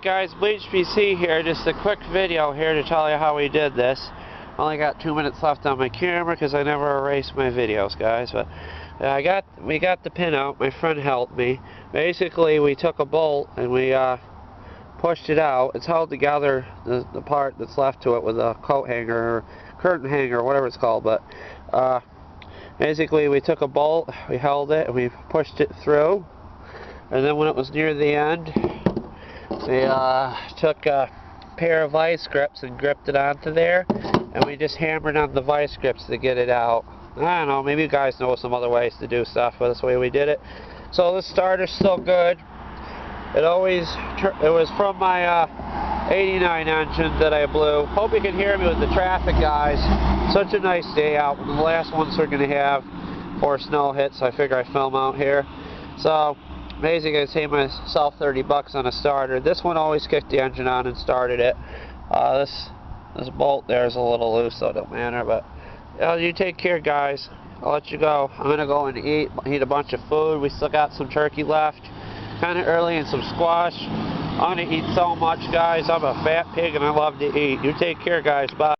Alright guys, Bleach PC here, just a quick video here to tell you how we did this. Only got 2 minutes left on my camera because I never erase my videos, guys. But we got the pin out, my friend helped me. Basically we took a bolt and we pushed it out. It's held together, the part that's left to it, with a coat hanger or curtain hanger or whatever it's called. But basically we took a bolt, we held it, and we pushed it through. And then when it was near the end, we took a pair of vice grips and gripped it onto there, and we just hammered on the vice grips to get it out. I don't know, maybe you guys know some other ways to do stuff, but that's the way we did it. So this starter's still good. It was from my 89 engine that I blew. Hope you can hear me with the traffic, guys. Such a nice day out. The last ones we're going to have before snow hits, so I figure I film out here. So basically I saved myself 30 bucks on a starter. This one always kicked the engine on and started it. This bolt there is a little loose, so it don't matter. But you take care, guys. I'll let you go. I'm gonna go and eat a bunch of food. We still got some turkey left, kind of early, and some squash. I'm gonna eat so much, guys. I'm a fat pig and I love to eat. You take care, guys. Bye.